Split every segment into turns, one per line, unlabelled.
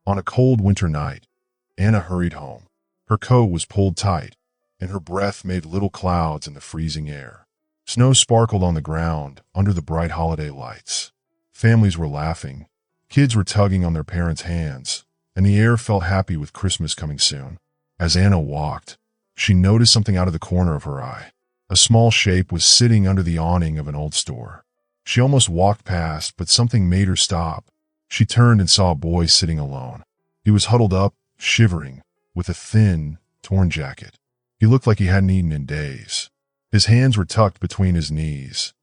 On a cold winter night, Anna hurried home. Her coat was pulled tight, and her breath made little clouds in the freezing air. Snow sparkled on the ground under the bright holiday lights. Families were laughing, kids were tugging on their parents' hands, and the air felt happy with Christmas coming soon. As Anna walked, she noticed something out of the corner of her eye. A small shape was sitting under the awning of an old store. She almost walked past, but something made her stop. She turned and saw a boy sitting alone. He was huddled up, shivering, with a thin, torn jacket. He looked like he hadn't eaten in days. His hands were tucked between his knees,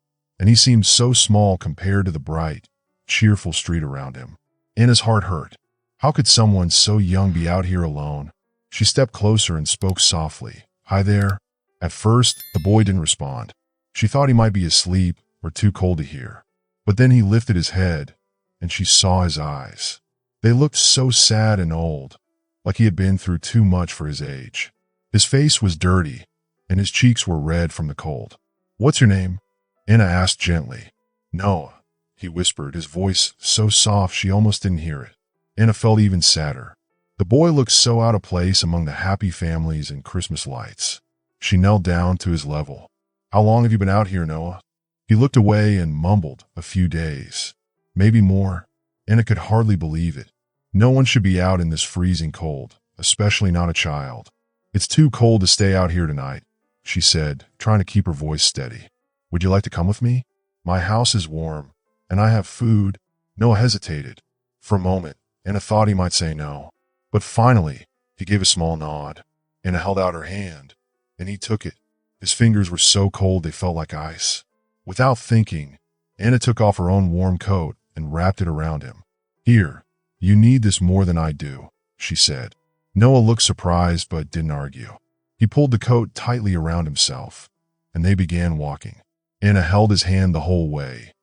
and he seemed so small compared to the bright, cheerful street around him. Anna's heart hurt. How could someone so young be out here alone? She stepped closer and spoke softly. "Hi there." At first, the boy didn't respond. She thought he might be asleep or too cold to hear. But then he lifted his head, and she saw his eyes. They looked so sad and old, like he had been through too much for his age. His face was dirty, and his cheeks were red from the cold. "What's your name?" Anna asked gently. "Noah," he whispered, his voice so soft she almost didn't hear it. Anna felt even sadder. The boy looked so out of place among the happy families and Christmas lights. She knelt down to his level. "How long have you been out here, Noah?" He looked away and mumbled, "A few days. Maybe more." Anna could hardly believe it. No one should be out in this freezing cold, especially not a child. "It's too cold to stay out here tonight," she said, trying to keep her voice steady. "Would you like to come with me? My house is warm, and I have food." Noah hesitated. For a moment, Anna thought he might say no. But finally, he gave a small nod. Anna held out her hand, and he took it. His fingers were so cold they felt like ice. Without thinking, Anna took off her own warm coat and wrapped it around him. "Here, you need this more than I do," she said. Noah looked surprised but didn't argue. He pulled the coat tightly around himself, and they began walking. Anna held his hand the whole way,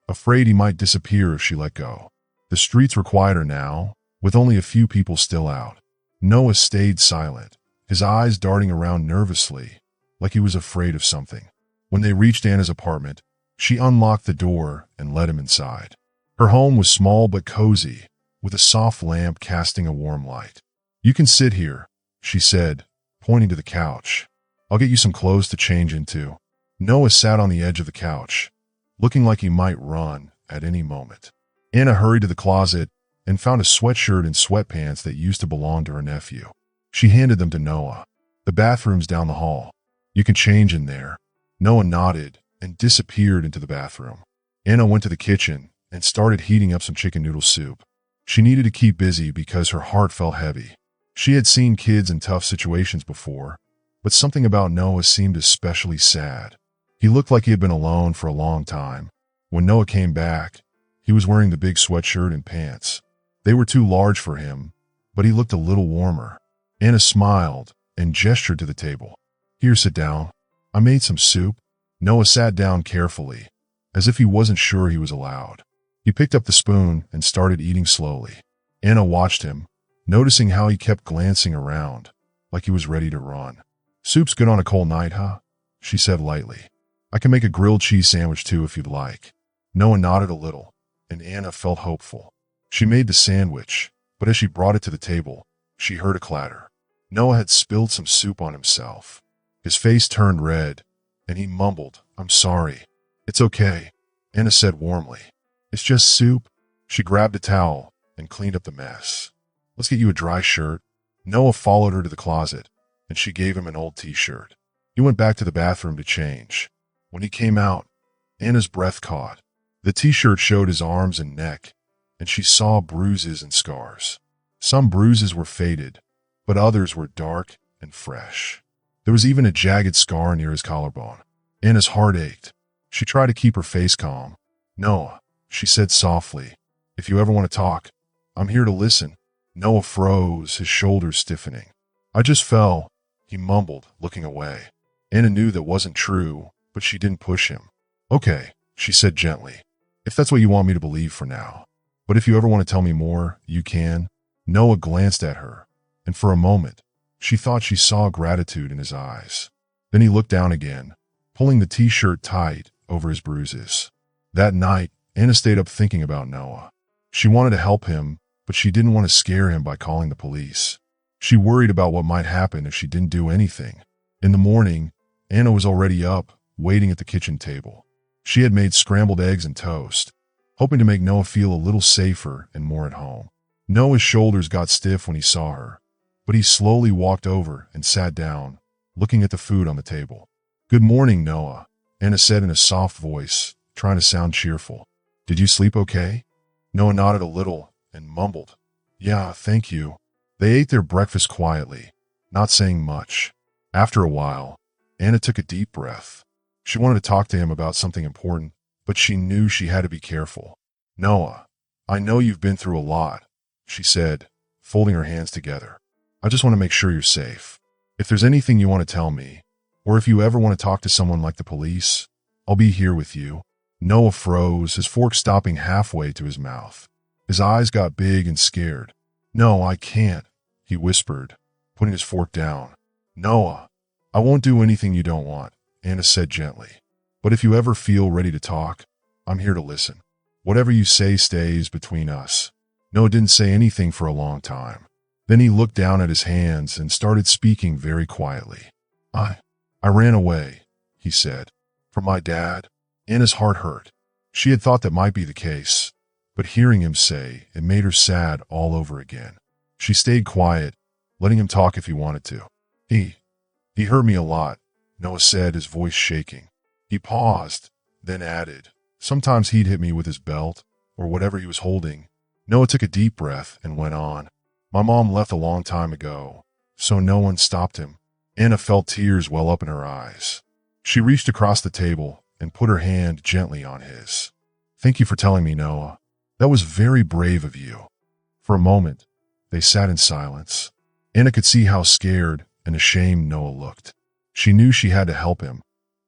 afraid he might disappear if she let go. The streets were quieter now, with only a few people still out. Noah stayed silent, his eyes darting around nervously, like he was afraid of something. When they reached Anna's apartment, she unlocked the door and let him inside. Her home was small but cozy, with a soft lamp casting a warm light. "You can sit here," she said, pointing to the couch. "I'll get you some clothes to change into." Noah sat on the edge of the couch, looking like he might run at any moment. Anna hurried to the closet and found a sweatshirt and sweatpants that used to belong to her nephew. She handed them to Noah. "The bathroom's down the hall. You can change in there." Noah nodded and disappeared into the bathroom. Anna went to the kitchen and started heating up some chicken noodle soup. She needed to keep busy because her heart felt heavy. She had seen kids in tough situations before, but something about Noah seemed especially sad. He looked like he had been alone for a long time. When Noah came back, he was wearing the big sweatshirt and pants. They were too large for him, but he looked a little warmer. Anna smiled and gestured to the table. "Here, sit down. I made some soup." Noah sat down carefully, as if he wasn't sure he was allowed. He picked up the spoon and started eating slowly. Anna watched him, noticing how he kept glancing around, like he was ready to run. "Soup's good on a cold night, huh?" she said lightly. "I can make a grilled cheese sandwich too if you'd like." Noah nodded a little, and Anna felt hopeful. She made the sandwich, but as she brought it to the table, she heard a clatter. Noah had spilled some soup on himself. His face turned red, and he mumbled, "I'm sorry." "It's okay," Anna said warmly. "It's just soup." She grabbed a towel and cleaned up the mess. "Let's get you a dry shirt." Noah followed her to the closet, and she gave him an old t-shirt. He went back to the bathroom to change. When he came out, Anna's breath caught. The t-shirt showed his arms and neck, and she saw bruises and scars. Some bruises were faded, but others were dark and fresh. There was even a jagged scar near his collarbone. Anna's heart ached. She tried to keep her face calm. "Noah," she said softly, "if you ever want to talk, I'm here to listen." Noah froze, his shoulders stiffening. "I just fell," he mumbled, looking away. Anna knew that wasn't true, but she didn't push him. "Okay," she said gently, "if that's what you want me to believe for now. But if you ever want to tell me more, you can." Noah glanced at her, and for a moment, she thought she saw gratitude in his eyes. Then he looked down again, pulling the t-shirt tight over his bruises. That night, Anna stayed up thinking about Noah. She wanted to help him, but but she didn't want to scare him by calling the police. She worried about what might happen if she didn't do anything. In the morning, Anna was already up, waiting at the kitchen table. She had made scrambled eggs and toast, hoping to make Noah feel a little safer and more at home. Noah's shoulders got stiff when he saw her, but he slowly walked over and sat down, looking at the food on the table. "Good morning, Noah," Anna said in a soft voice, trying to sound cheerful. "Did you sleep okay?" Noah nodded a little and mumbled, "Yeah, thank you." They ate their breakfast quietly, not saying much. After a while, Anna took a deep breath. She wanted to talk to him about something important, but she knew she had to be careful. "Noah, I know you've been through a lot," she said, folding her hands together. "I just want to make sure you're safe. If there's anything you want to tell me, or if you ever want to talk to someone like the police, I'll be here with you." Noah froze, his fork stopping halfway to his mouth. His eyes got big and scared. "No, I can't," he whispered, putting his fork down. "Noah, I won't do anything you don't want," Anna said gently. "But if you ever feel ready to talk, I'm here to listen. Whatever you say stays between us." Noah didn't say anything for a long time. Then he looked down at his hands and started speaking very quietly. I ran away," he said, "from my dad." Anna's heart hurt. She had thought that might be the case, but hearing him say it made her sad all over again. She stayed quiet, letting him talk if he wanted to. He hurt me a lot," Noah said, his voice shaking. He paused, then added, "Sometimes he'd hit me with his belt or whatever he was holding." Noah took a deep breath and went on. "My mom left a long time ago, so no one stopped him." Anna felt tears well up in her eyes. She reached across the table and put her hand gently on his. "Thank you for telling me, Noah. That was very brave of you." For a moment, they sat in silence. Anna could see how scared and ashamed Noah looked. She knew she had to help him,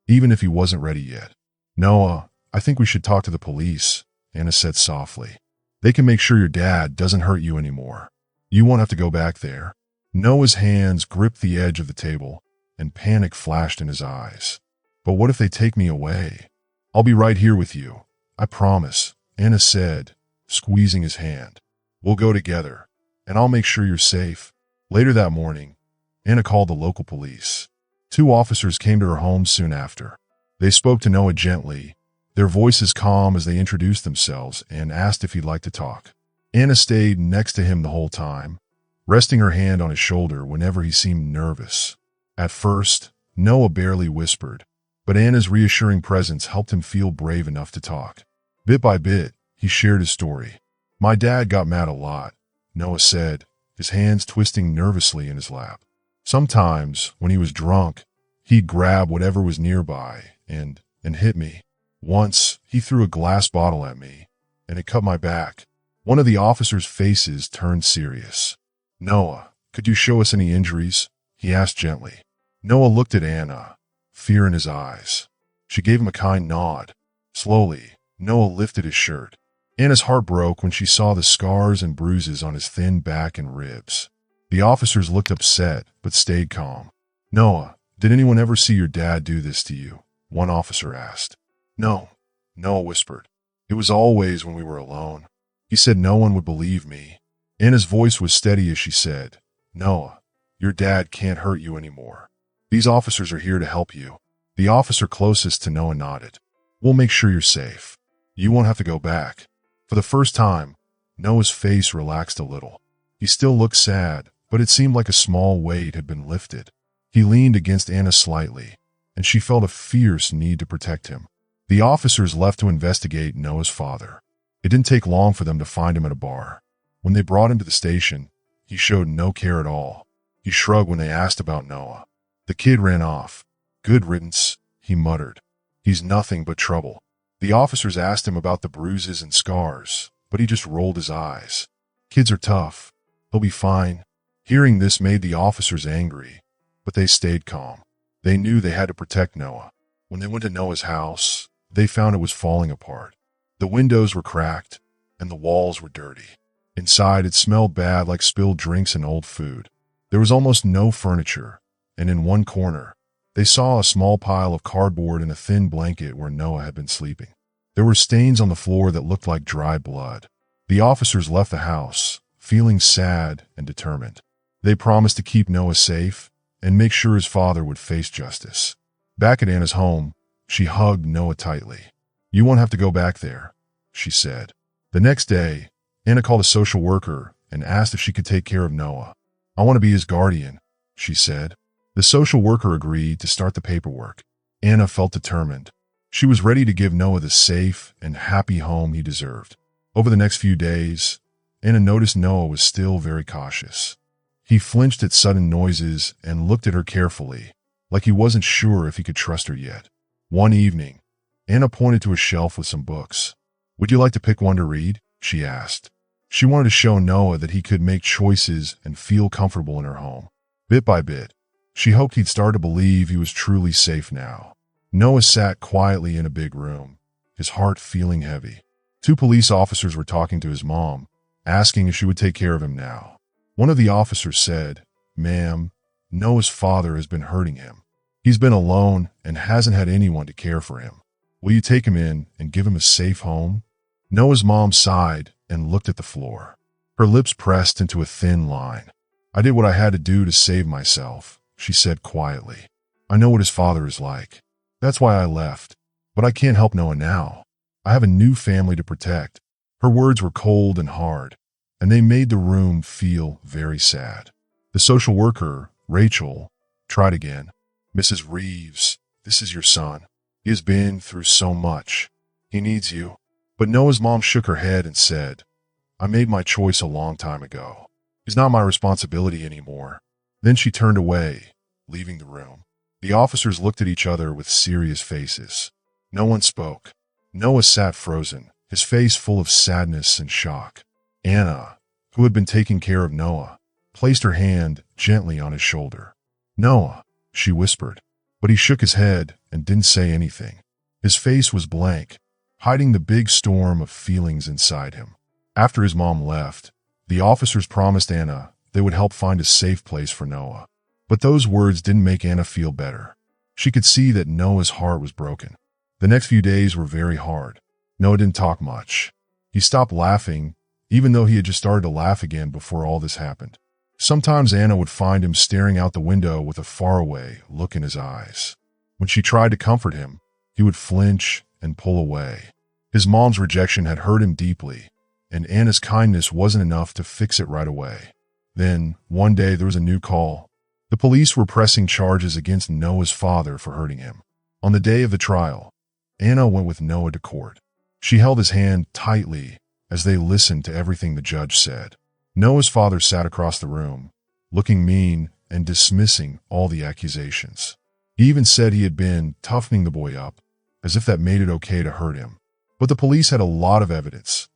even if he wasn't ready yet. "Noah, I think we should talk to the police," Anna said softly. "They can make sure your dad doesn't hurt you anymore. You won't have to go back there." Noah's hands gripped the edge of the table, and panic flashed in his eyes. "But what if they take me away?" "I'll be right here with you, I promise," Anna said, squeezing his hand. "We'll go together, and I'll make sure you're safe." Later that morning, Anna called the local police. 2 officers came to her home soon after. They spoke to Noah gently, their voices calm as they introduced themselves and asked if he'd like to talk. Anna stayed next to him the whole time, resting her hand on his shoulder whenever he seemed nervous. At first, Noah barely whispered, but Anna's reassuring presence helped him feel brave enough to talk. Bit by bit, he shared his story. "My dad got mad a lot," Noah said, his hands twisting nervously in his lap. "Sometimes, when he was drunk, he'd grab whatever was nearby and hit me. Once, he threw a glass bottle at me, and it cut my back." One of the officers' faces turned serious. "Noah, could you show us any injuries?" he asked gently. Noah looked at Anna, fear in his eyes. She gave him a kind nod. Slowly, Noah lifted his shirt. Anna's heart broke when she saw the scars and bruises on his thin back and ribs. The officers looked upset, but stayed calm. "Noah, did anyone ever see your dad do this to you?" one officer asked. "No," Noah whispered. "It was always when we were alone. He said no one would believe me." Anna's voice was steady as she said, "Noah, your dad can't hurt you anymore. These officers are here to help you." The officer closest to Noah nodded. "We'll make sure you're safe. You won't have to go back." For the first time, Noah's face relaxed a little. He still looked sad, but it seemed like a small weight had been lifted. He leaned against Anna slightly, and she felt a fierce need to protect him. The officers left to investigate Noah's father. It didn't take long for them to find him at a bar. When they brought him to the station, he showed no care at all. He shrugged when they asked about Noah. The kid ran off. "Good riddance," he muttered. "He's nothing but trouble." The officers asked him about the bruises and scars, but he just rolled his eyes. "Kids are tough. He'll be fine." Hearing this made the officers angry, but they stayed calm. They knew they had to protect Noah. When they went to Noah's house, they found it was falling apart. The windows were cracked, and the walls were dirty. Inside, it smelled bad, like spilled drinks and old food. There was almost no furniture, and in one corner, they saw a small pile of cardboard and a thin blanket where Noah had been sleeping. There were stains on the floor that looked like dry blood. The officers left the house, feeling sad and determined. They promised to keep Noah safe and make sure his father would face justice. Back at Anna's home, she hugged Noah tightly. "You won't have to go back there," she said. The next day, Anna called a social worker and asked if she could take care of Noah. "I want to be his guardian," she said. The social worker agreed to start the paperwork. Anna felt determined. She was ready to give Noah the safe and happy home he deserved. Over the next few days, Anna noticed Noah was still very cautious. He flinched at sudden noises and looked at her carefully, like he wasn't sure if he could trust her yet. One evening, Anna pointed to a shelf with some books. "Would you like to pick one to read?" she asked. She wanted to show Noah that he could make choices and feel comfortable in her home. Bit by bit, she hoped he'd start to believe he was truly safe now. Noah sat quietly in a big room, his heart feeling heavy. 2 police officers were talking to his mom, asking if she would take care of him now. One of the officers said, "Ma'am, Noah's father has been hurting him. He's been alone and hasn't had anyone to care for him. Will you take him in and give him a safe home?" Noah's mom sighed and looked at the floor. Her lips pressed into a thin line. "I did what I had to do to save myself," she said quietly. "I know what his father is like. That's why I left. But I can't help Noah now. I have a new family to protect." Her words were cold and hard, and they made the room feel very sad. The social worker, Rachel, tried again. "Mrs. Reeves, this is your son. He has been through so much. He needs you." But Noah's mom shook her head and said, "I made my choice a long time ago. He's not my responsibility anymore." Then she turned away, leaving the room. The officers looked at each other with serious faces. No one spoke. Noah sat frozen, his face full of sadness and shock. Anna, who had been taking care of Noah, placed her hand gently on his shoulder. "Noah," she whispered, but he shook his head and didn't say anything. His face was blank, hiding the big storm of feelings inside him. After his mom left, the officers promised Anna they would help find a safe place for Noah. But those words didn't make Anna feel better. She could see that Noah's heart was broken. The next few days were very hard. Noah didn't talk much. He stopped laughing, even though he had just started to laugh again before all this happened. Sometimes Anna would find him staring out the window with a faraway look in his eyes. When she tried to comfort him, he would flinch and pull away. His mom's rejection had hurt him deeply, and Anna's kindness wasn't enough to fix it right away. Then, one day, there was a new call. The police were pressing charges against Noah's father for hurting him. On the day of the trial, Anna went with Noah to court. She held his hand tightly as they listened to everything the judge said. Noah's father sat across the room, looking mean and dismissing all the accusations. He even said he had been toughening the boy up, as if that made it okay to hurt him. But the police had a lot of evidence.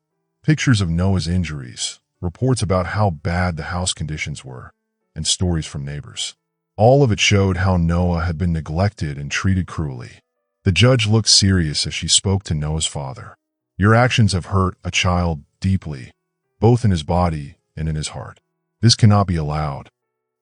Pictures of Noah's injuries, reports about how bad the house conditions were, and stories from neighbors. All of it showed how Noah had been neglected and treated cruelly. The judge looked serious as she spoke to Noah's father. "Your actions have hurt a child deeply, both in his body and in his heart. This cannot be allowed."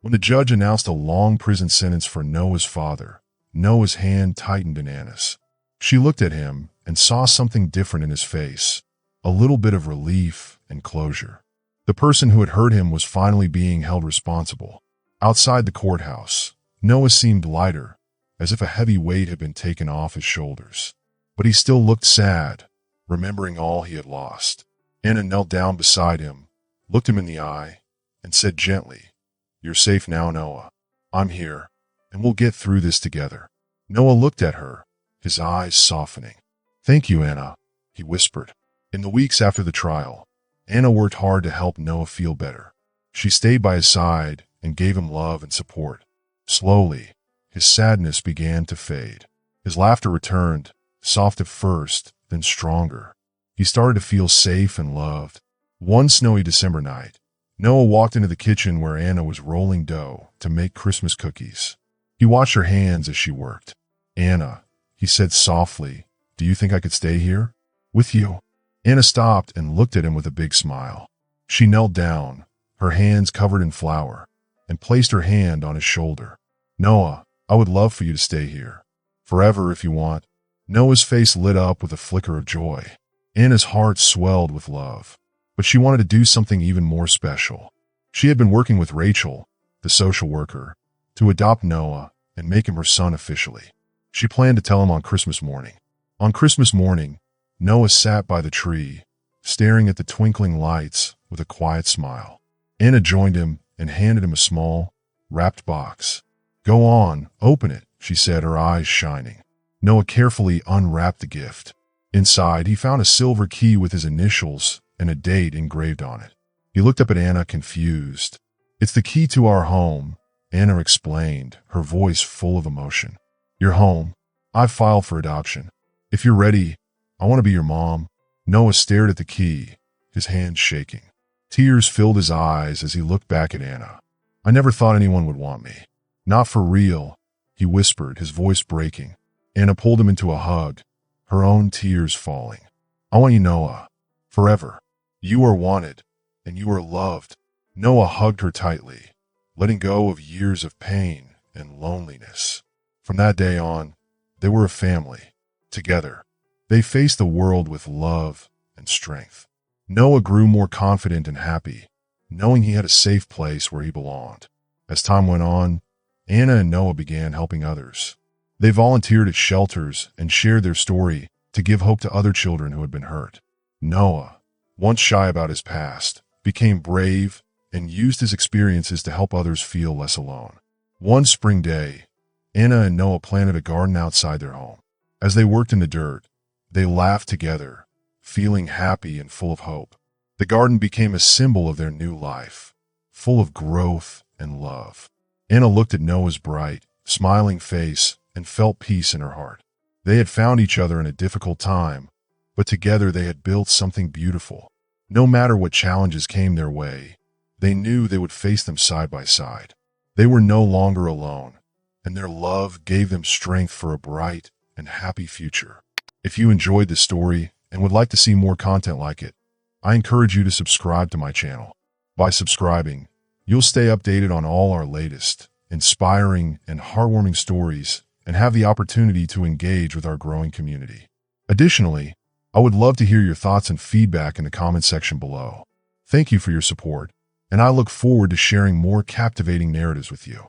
When the judge announced a long prison sentence for Noah's father, Noah's hand tightened in Anna's. She looked at him and saw something different in his face, a little bit of relief and closure. The person who had hurt him was finally being held responsible. Outside the courthouse, Noah seemed lighter, as if a heavy weight had been taken off his shoulders. But he still looked sad, remembering all he had lost. Anna knelt down beside him, looked him in the eye, and said gently, "You're safe now, Noah. I'm here, and we'll get through this together." Noah looked at her, his eyes softening. "Thank you, Anna," he whispered. In the weeks after the trial, Anna worked hard to help Noah feel better. She stayed by his side and gave him love and support. Slowly, his sadness began to fade. His laughter returned, soft at first, then stronger. He started to feel safe and loved. One snowy December night, Noah walked into the kitchen where Anna was rolling dough to make Christmas cookies. He watched her hands as she worked. "Anna," he said softly, "do you think I could stay here? With you?" Anna stopped and looked at him with a big smile. She knelt down, her hands covered in flour, and placed her hand on his shoulder. "Noah, I would love for you to stay here. Forever if you want." Noah's face lit up with a flicker of joy. Anna's heart swelled with love. but she wanted to do something even more special. She had been working with Rachel, the social worker, to adopt Noah and make him her son officially. She planned to tell him on Christmas morning. On Christmas morning, Noah sat by the tree, staring at the twinkling lights with a quiet smile. Anna joined him and handed him a small, wrapped box. "Go on, open it," she said, her eyes shining. Noah carefully unwrapped the gift. Inside, he found a silver key with his initials and a date engraved on it. He looked up at Anna, confused. "It's the key to our home," Anna explained, her voice full of emotion. "Your home. I've filed for adoption. If you're ready, I want to be your mom." Noah stared at the key, his hands shaking. Tears filled his eyes as he looked back at Anna. "I never thought anyone would want me. Not for real," he whispered, his voice breaking. Anna pulled him into a hug, her own tears falling. "I want you, Noah, forever. You are wanted, and you are loved." Noah hugged her tightly, letting go of years of pain and loneliness. From that day on, they were a family, together. They faced the world with love and strength. Noah grew more confident and happy, knowing he had a safe place where he belonged. As time went on, Anna and Noah began helping others. They volunteered at shelters and shared their story to give hope to other children who had been hurt. Noah, once shy about his past, became brave and used his experiences to help others feel less alone. One spring day, Anna and Noah planted a garden outside their home. As they worked in the dirt, they laughed together, feeling happy and full of hope. The garden became a symbol of their new life, full of growth and love. Anna looked at Noah's bright, smiling face and felt peace in her heart. They had found each other in a difficult time, but together they had built something beautiful. No matter what challenges came their way, they knew they would face them side by side. They were no longer alone, and their love gave them strength for a bright and happy future. If you enjoyed this story and would like to see more content like it, I encourage you to subscribe to my channel. By subscribing, you'll stay updated on all our latest, inspiring and heartwarming stories and have the opportunity to engage with our growing community. Additionally, I would love to hear your thoughts and feedback in the comment section below. Thank you for your support, and I look forward to sharing more captivating narratives with you.